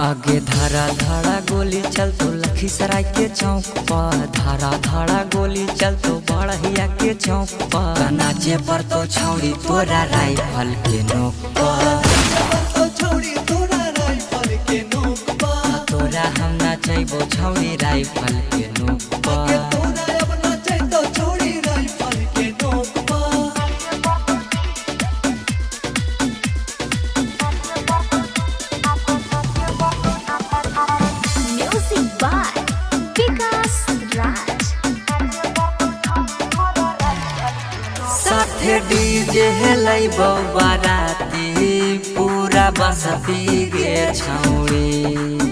आगे धारा धारा गोली चल तो लखीसराय के चौक पर, धारा धारा गोली चल तो बड़हिया के चौक पर, नाचे पर तो छौड़ी तोरा राइफल के नोक पर, तोरा हम नाचैबो छौड़ी राइफल के नोक पर। साथे डीजे लैबो बाराती पूरा बसती गे छौड़ी।